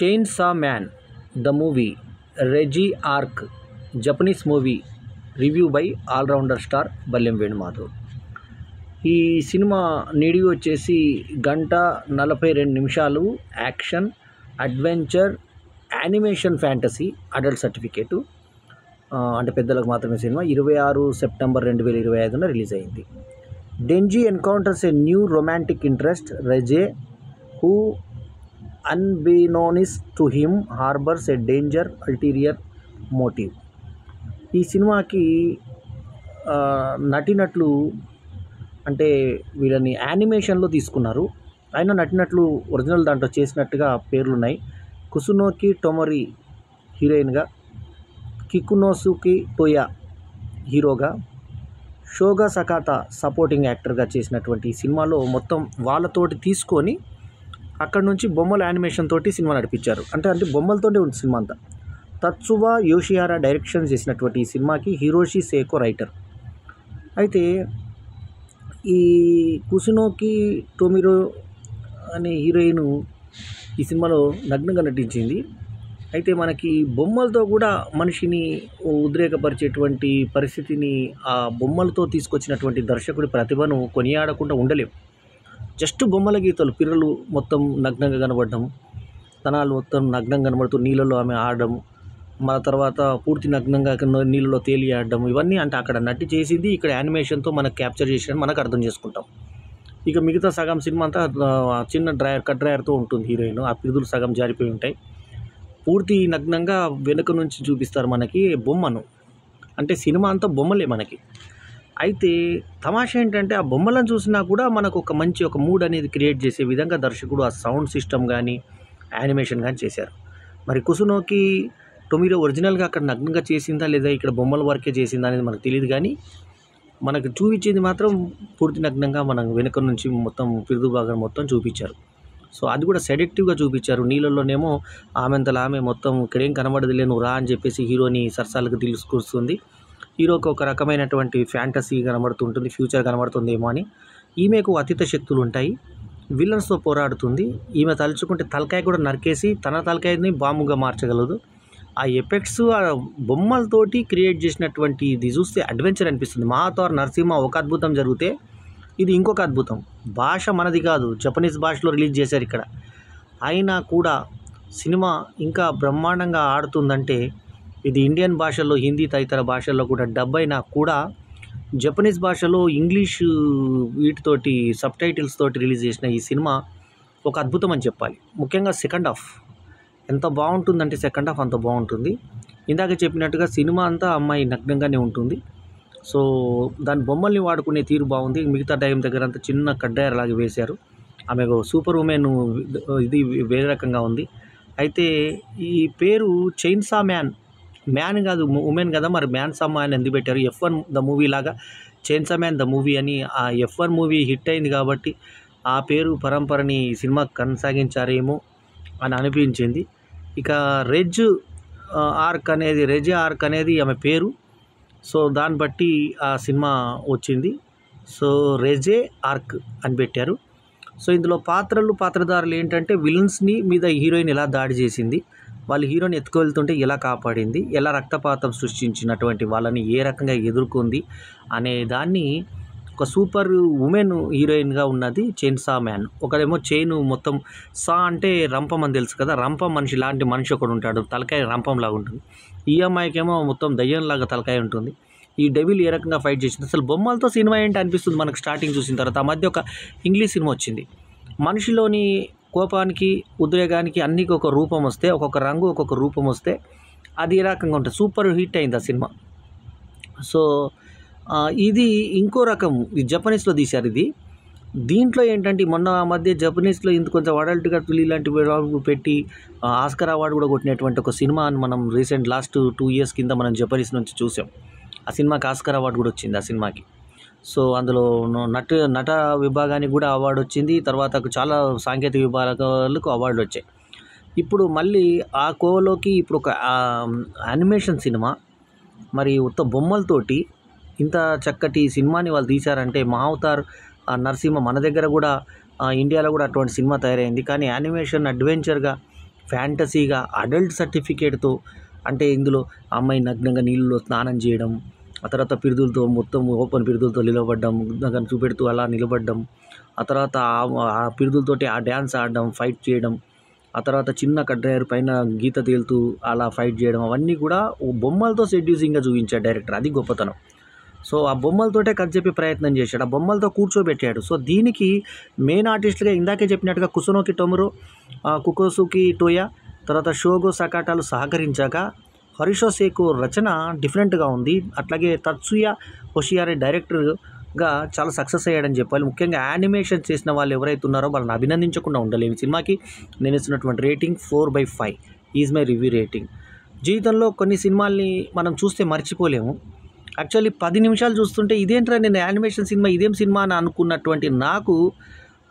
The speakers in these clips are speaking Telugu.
చైన్సా Man the movie Reze arc Japanese movie review by allrounder star Ballem Venumadhav. ఈ సినిమా నిడివి వచ్చేసి 1:42 action, adventure, animation, fantasy, adult certificate, అంటే పెద్దలకు మాత్రమే. సినిమా 26 సెప్టెంబర్ 2025 రిలీజ్ అయింది. Denji encounters a new romantic interest Reze who unbeknownst to him harbors a danger ulterior motive. ఈ సినిమాకి నటినట్లు అంటే వీళ్ళని యానిమేషన్లో తీసుకున్నారు. అయినా నటినట్లు ఒరిజినల్ దాంట్లో చేసినట్టుగా పేర్లున్నాయి. కుసునోకి టొమొరి హీరోయిన్గా, కికునోసుకి టోయా హీరోగా, షోగా సకాతా సపోర్టింగ్ యాక్టర్గా చేసినటువంటి ఈ సినిమాలో మొత్తం వాళ్ళతోటి తీసుకొని అక్కడ నుంచి బొమ్మల యానిమేషన్ తోటి సినిమా నడిపించారు. అంటే బొమ్మలతోనే ఉంది సినిమా అంతా. తత్సువా యోషిహారా డైరెక్షన్ చేసినటువంటి ఈ సినిమాకి హిరోషి సేకో రైటర్. అయితే ఈ కుసునోకి టొమిరో అనే హీరోయిన్ ఈ సినిమాలో నగ్నంగా నటించింది. అయితే మనకి బొమ్మలతో కూడా మనిషిని ఉద్రేకపరిచేటువంటి పరిస్థితిని ఆ బొమ్మలతో తీసుకొచ్చినటువంటి దర్శకుడి ప్రతిభను కొనియాడకుండా ఉండలేం. జస్ట్ బొమ్మల గీతలు, పిల్లలు మొత్తం నగ్నంగా కనబడడం, తనాలు మొత్తం నగ్నంగా కనబడుతూ నీళ్ళలో ఆమె ఆడడం, మన తర్వాత పూర్తి నగ్నంగా నీళ్ళలో తేలి ఆడడం, ఇవన్నీ అంటే అక్కడ నటి చేసింది, ఇక్కడ యానిమేషన్తో మనకు క్యాప్చర్ చేసినట్టు మనకు అర్థం చేసుకుంటాం. ఇక మిగతా సగం సినిమా అంతా చిన్న కట్ డ్రాయర్తో ఉంటుంది హీరోయిన్. ఆ పిదులు సగం జారిపోయి ఉంటాయి. పూర్తి నగ్నంగా వెనుక నుంచి చూపిస్తారు మనకి బొమ్మను. అంటే సినిమా అంతా బొమ్మలే మనకి. అయితే తమాషా ఏంటంటే ఆ బొమ్మలను చూసినా కూడా మనకు ఒక మంచి మూడ్ అనేది క్రియేట్ చేసే విధంగా దర్శకుడు ఆ సౌండ్ సిస్టమ్ కానీ యానిమేషన్ కానీ చేశారు. మరి కుసునోకి టొమిరో ఒరిజినల్గా అక్కడ నగ్నంగా చేసిందా లేదా ఇక్కడ బొమ్మల వరకే చేసిందా అనేది మనకు తెలియదు. కానీ మనకు చూపించేది మాత్రం పూర్తి నగ్నంగా మనం వెనుక నుంచి మొత్తం పిరుదు భాగం మొత్తం చూపించారు. సో అది కూడా సెడక్టివ్గా చూపించారు. నీళ్ళల్లోనేమో ఆమెంతలా ఆమె మొత్తం ఇక్కడేం కనబడదులే నువ్వు రా అని చెప్పేసి హీరోని సరసాలకు తీసుకొస్తుంది. హీరోకి ఒక రకమైనటువంటి ఫ్యాంటసీ కనబడుతుంటుంది, ఫ్యూచర్ కనబడుతుందేమో అని. ఈమెకు అతీత శక్తులు ఉంటాయి, విలన్స్తో పోరాడుతుంది. ఈమె తలుచుకుంటే తలకాయ కూడా నరికేసి తన తలకాయని బాంబుగా మార్చగలదు. ఆ ఎఫెక్ట్స్ ఆ బొమ్మలతోటి క్రియేట్ చేసినటువంటి ఇది చూస్తే అడ్వెంచర్ అనిపిస్తుంది. మహావతార్ నరసింహ ఒక అద్భుతం జరిగితే ఇది ఇంకొక అద్భుతం. భాష మనది కాదు, జపనీస్ భాషలో రిలీజ్ చేశారు ఇక్కడ. అయినా కూడా సినిమా ఇంకా బ్రహ్మాండంగా ఆడుతుందంటే ఇది ఇండియన్ భాషల్లో, హిందీ తదితర భాషల్లో కూడా డబ్ అయినా కూడా జపనీస్ భాషలో ఇంగ్లీషు వీటితోటి సబ్ టైటిల్స్ తోటి రిలీజ్ చేసిన ఈ సినిమా ఒక అద్భుతం అని చెప్పాలి. ముఖ్యంగా సెకండ్ హాఫ్ ఎంత బాగుంటుందంటే సెకండ్ హాఫ్ అంత బాగుంటుంది. ఇందాక చెప్పినట్టుగా సినిమా అంతా అమ్మాయి నగ్నంగానే ఉంటుంది. సో దాని బొమ్మల్ని వాడుకునే తీరు బాగుంది. మిగతా టైం దగ్గర అంతా చిన్న కడ్డాయర్ లాగా వేశారు. ఆమె సూపర్ ఉమెన్ ఇది వేరే రకంగా ఉంది. అయితే ఈ పేరు చైన్సా మ్యాన్ కాదు, ఉమెన్ కదా, మరి మ్యాన్సా మ్యాన్ ఎందుకు పెట్టారు? F1 ద మూవీ లాగా చైన్సా మ్యాన్ ద మూవీ అని ఆ F1 మూవీ హిట్ అయింది కాబట్టి ఆ పేరు పరంపరని సినిమా కొనసాగించారేమో అని అనిపించింది. ఇక రెజీ ఆర్క్ అనేది ఆమె పేరు. సో దాన్ని బట్టి ఆ సినిమా వచ్చింది. సో రెజే ఆర్క్ అని పెట్టారు. సో ఇందులో పాత్రధారులు ఏంటంటే విలన్స్ని మీద హీరోయిన్ ఎలా దాడి చేసింది, వాళ్ళు హీరోని ఎత్తుకెళ్తుంటే ఎలా కాపాడింది, ఎలా రక్తపాతం సృష్టించినటువంటి వాళ్ళని ఏ రకంగా ఎదుర్కొంది అనే దాన్ని ఒక సూపర్ ఉమెన్ హీరోయిన్గా ఉన్నది చైన్సా మ్యాన్. ఒకడేమో చైన్ మొత్తం అంటే రంపం అని తెలుసు కదా, రంపం మనిషి లాంటి మనిషి ఒకడు ఉంటాడు, తలకాయ రంపంలాగా ఉంటుంది. ఈ అమ్మాయికేమో మొత్తం దయ్యంలాగా తలకాయ ఉంటుంది. ఈ డెవిల్ ఏ రకంగా ఫైట్ చేసింది, అసలు బొమ్మలతో సినిమా ఏంటి అనిపిస్తుంది మనకు స్టార్టింగ్ చూసిన తర్వాత. ఆ మధ్య ఒక ఇంగ్లీష్ సినిమా వచ్చింది, మనిషిలోని కోపానికి ఉద్రేగానికి అన్నికి ఒక రూపం వస్తే, ఒక్కొక్క రంగు ఒక్కొక్క రూపం వస్తే అది ఏ రకంగా ఉంటుంది. సూపర్ హిట్ అయింది ఆ సినిమా. సో ఇది ఇంకో రకం, ఇది జపనీస్లో తీశారు. దీంట్లో ఏంటంటే మొన్న మధ్య జపనీస్లో ఇంత కొంచెం అడల్ట్గా ఇలాంటి పెట్టి ఆస్కర్ అవార్డు కూడా కొట్టినటువంటి ఒక సినిమా అని మనం లాస్ట్ 2 years కింద మనం జపనీస్ నుంచి చూసాం. ఆ సినిమాకి ఆస్కర్ అవార్డు కూడా వచ్చింది ఆ సినిమాకి. సో అందులో నట విభాగానికి కూడా అవార్డు వచ్చింది. తర్వాత చాలా సాంకేతిక విభాగాలకు అవార్డులు వచ్చాయి. ఇప్పుడు మళ్ళీ ఆ కోవలోకి ఇప్పుడు ఒక యానిమేషన్ సినిమా, మరి ఉత్త బొమ్మలతోటి ఇంత చక్కటి సినిమాని వాళ్ళు తీశారంటే మహావతార్ నరసింహ మన దగ్గర కూడా ఇండియాలో కూడా అటువంటి సినిమా తయారైంది. కానీ యానిమేషన్ అడ్వెంచర్గా ఫ్యాంటసీగా అడల్ట్ సర్టిఫికేట్తో, అంటే ఇందులో ఆ అమ్మాయి నగ్నంగా నీళ్ళలో స్నానం చేయడం, ఆ తర్వాత పిరుదులతో మొత్తం ఓపెన్ పిరుదులతో నిలబడడం, దాన్ని చూపెడుతూ అలా నిలబడడం, ఆ తర్వాత ఆ పిరుదులతోటి ఆ డ్యాన్స్ ఆడడం, ఫైట్ చేయడం, ఆ తర్వాత చిన్న కడ్రాయర్ పైన గీత తేలుతూ అలా ఫైట్ చేయడం, అవన్నీ కూడా బొమ్మలతో సెడ్యూసింగ్గా చూపించాడు డైరెక్టర్. అది గొప్పతనం. సో ఆ బొమ్మలతోటే కథ చెప్పే ప్రయత్నం చేశాడు, ఆ బొమ్మలతో కూర్చోబెట్టాడు. సో దీనికి మెయిన్ ఆర్టిస్టులుగా ఇందాకే చెప్పినట్టుగా కుసునోకి టొమరో, కుకోసుకి టోయా, తర్వాత షోగో సకాటాలు సహకరించాక హరిషో సేకు రచన డిఫరెంట్గా ఉంది. అట్లాగే తత్సుయా హోషియారే డైరెక్టర్గా చాలా సక్సెస్ అయ్యాడని చెప్పాలి. ముఖ్యంగా యానిమేషన్ చేసిన వాళ్ళు ఎవరైతే ఉన్నారో వాళ్ళని అభినందించకుండా ఉండలేము. ఈ సినిమాకి నేను ఇస్తున్నటువంటి rating 4/5 is my review rating. జీవితంలో కొన్ని సినిమాల్ని మనం చూస్తే మర్చిపోలేము. యాక్చువల్లీ 10 నిమిషాలు చూస్తుంటే ఇదేంట్రా నేను యానిమేషన్ సినిమా ఇదేం సినిమా అని అనుకున్నటువంటి నాకు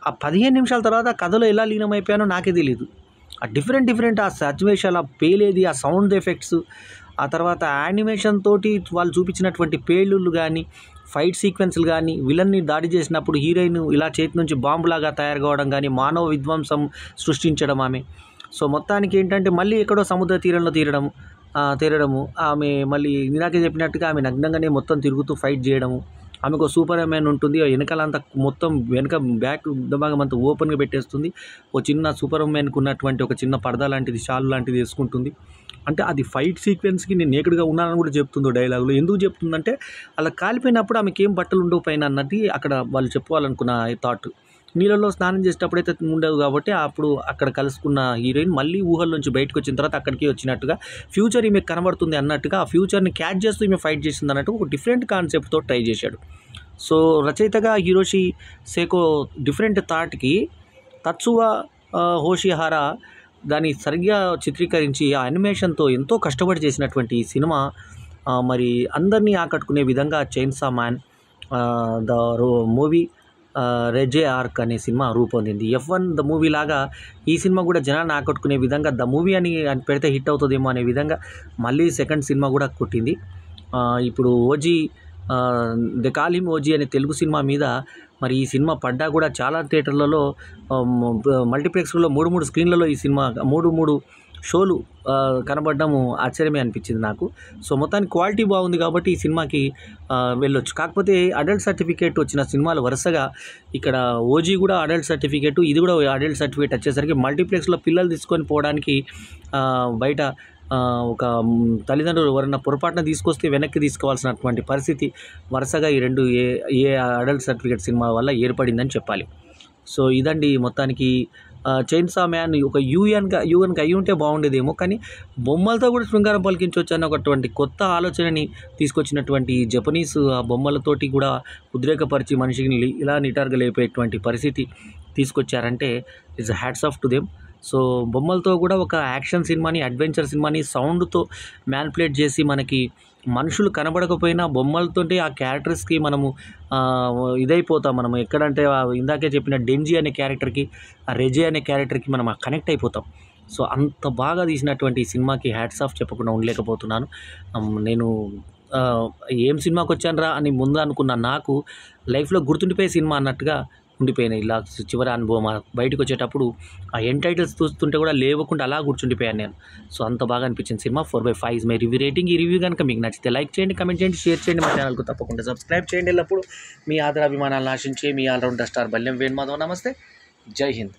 ఆ 15 నిమిషాల తర్వాత ఆ కథలో ఎలా లీనమైపోయానో నాకే తెలియదు. ఆ డిఫరెంట్ ఆ సన్నివేశాలు, ఆ పేలేది, ఆ సౌండ్ ఎఫెక్ట్స్, ఆ తర్వాత యానిమేషన్ తోటి వాళ్ళు చూపించినటువంటి పేలుళ్ళు కానీ, ఫైట్ సీక్వెన్స్లు కానీ, విలన్ని దాడి చేసినప్పుడు హీరోయిన్ ఇలా చేతి నుంచి బాంబులాగా తయారు కావడం కానీ, మానవ విధ్వంసం సృష్టించడం ఆమె. సో మొత్తానికి ఏంటంటే మళ్ళీ ఎక్కడో సముద్ర తీరంలో తీరడము, ఆమె మళ్ళీ ఇందాకే చెప్పినట్టుగా ఆమె నగ్నంగానే మొత్తం తిరుగుతూ ఫైట్ చేయడము, ఆమెకు సూపర్ మ్యాన్ ఉంటుంది, వెనకాలంతా మొత్తం బ్యాక్ భాగం అంతా ఓపెన్గా పెట్టేస్తుంది, ఒక చిన్న సూపర్ మ్యాన్కి ఉన్నటువంటి ఒక చిన్న పరదా లాంటిది, షాల్ లాంటిది వేసుకుంటుంది. అంటే అది ఫైట్ సీక్వెన్స్కి నేను నేకుడుగా ఉన్నానని కూడా చెప్తుందో డైలాగులో. ఎందుకు చెప్తుందంటే అలా కాలిపోయినప్పుడు ఆమెకి ఏం బట్టలు ఉండవు పైన అన్నది అక్కడ వాళ్ళు చెప్పుకోవాలనుకున్న థాట్. నీళ్ళలో స్నానం చేసేటప్పుడు అయితే ఉండదు కాబట్టి అప్పుడు అక్కడ కలుసుకున్న హీరోయిన్ మళ్ళీ ఊహల్లోంచి బయటకు వచ్చిన తర్వాత అక్కడికి వచ్చినట్టుగా ఫ్యూచర్ ఈమె కనబడుతుంది అన్నట్టుగా ఆ ఫ్యూచర్ని క్యాచ్ చేస్తూ ఈమె ఫైట్ చేస్తుంది అన్నట్టు ఒక డిఫరెంట్ కాన్సెప్ట్తో ట్రై చేశాడు. సో రచయితగా హిరోషి సేకో డిఫరెంట్ థాట్కి తత్సువా హోషిహారా దాన్ని సరిగ్గా చిత్రీకరించి ఆ యానిమేషన్తో ఎంతో కష్టపడి చేసినటువంటి ఈ సినిమా మరి అందరినీ ఆకట్టుకునే విధంగా చైన్సా మ్యాన్ ద మూవీ రెజే ఆర్క్ అనే సినిమా రూపొందింది. F1 ద మూవీ లాగా ఈ సినిమా కూడా జనాన్ని ఆకట్టుకునే విధంగా ద మూవీ అని పెడితే హిట్ అవుతుందేమో అనే విధంగా మళ్ళీ సెకండ్ సినిమా కూడా కొట్టింది. ఇప్పుడు OG the call him OG అనే తెలుగు సినిమా మీద మరి ఈ సినిమా పడ్డా కూడా చాలా థియేటర్లలో మల్టీప్లెక్స్లో 3 స్క్రీన్లలో ఈ సినిమా 3 షోలు కనబడడం ఆశ్చర్యమే అనిపించింది నాకు. సో మొత్తానికి క్వాలిటీ బాగుంది కాబట్టి ఈ సినిమాకి వెళ్ళొచ్చు. కాకపోతే అడల్ట్ సర్టిఫికేట్ వచ్చిన సినిమాలు వరుసగా ఇక్కడ ఓజీ కూడా అడల్ట్ సర్టిఫికేటు, ఇది కూడా అడల్ట్ సర్టిఫికేట్ వచ్చేసరికి మల్టీప్లెక్స్లో పిల్లలు తీసుకొని పోవడానికి బయట ఒక తల్లిదండ్రులు ఎవరైనా పొరపాటున తీసుకొస్తే వెనక్కి తీసుకోవాల్సినటువంటి పరిస్థితి వరుసగా ఈ రెండు ఏ అడల్ట్ సర్టిఫికేట్ సినిమా వల్ల ఏర్పడిందని చెప్పాలి. సో ఇదండి మొత్తానికి చైన్సా మ్యాన్ ఒక యూఎన్కి అయ్యి ఉంటే బాగుండేదేమో, కానీ బొమ్మలతో కూడా శృంగారం పలికించవచ్చు అన్న ఒకటువంటి కొత్త ఆలోచనని తీసుకొచ్చినటువంటి జపనీస్ ఆ బొమ్మలతోటి కూడా ఉద్రేకపరిచి మనిషిని ఇలా నిటారుగా లేపేటువంటి పరిస్థితి తీసుకొచ్చారంటే it's hats off to them. So బొమ్మలతో కూడా ఒక యాక్షన్ సినిమాని, అడ్వెంచర్ సినిమాని సౌండ్తో మ్యానిపులేట్ చేసి మనకి మనుషులు కనబడకపోయినా బొమ్మలతోటి ఆ క్యారెక్టర్స్కి మనము ఇదైపోతాం. మనం ఎక్కడంటే ఇందాకే చెప్పిన డెంజీ అనే క్యారెక్టర్కి, ఆ రెజే అనే క్యారెక్టర్కి మనం కనెక్ట్ అయిపోతాం. సో అంత బాగా తీసినటువంటి ఈ సినిమాకి హ్యాట్స్ ఆఫ్ చెప్పకుండా ఉండలేకపోతున్నాను. నేను ఏం సినిమాకి వచ్చానురా అని ముందు అనుకున్న నాకు లైఫ్లో గుర్తుండిపోయే సినిమా అన్నట్టుగా ఉండిపోయినాయి. ఇలా చివరి అనుభవం బయటకు వచ్చేటప్పుడు ఆ ఎండ్ టైటిల్స్ చూస్తుంటే కూడా లేవకుండా అలా కూర్చుండిపోయాను నేను. సో అంత బాగా అనిపించింది cinema. 4/5 is my review rating. ఈ రివ్యూ కనుక మీకు నచ్చితే లైక్ చేయండి, కమెంట్ చేయండి, షేర్ చేయండి. మా ఛానల్కు తప్పకుండా సబ్స్క్రైబ్ చేయండి. ఎల్లప్పుడు మీ ఆదరాభిమానాలను ఆశించే మీ ఆల్రౌండర్ స్టార్ బల్యం వేణుమాధవ్. నమస్తే, జై హింద్.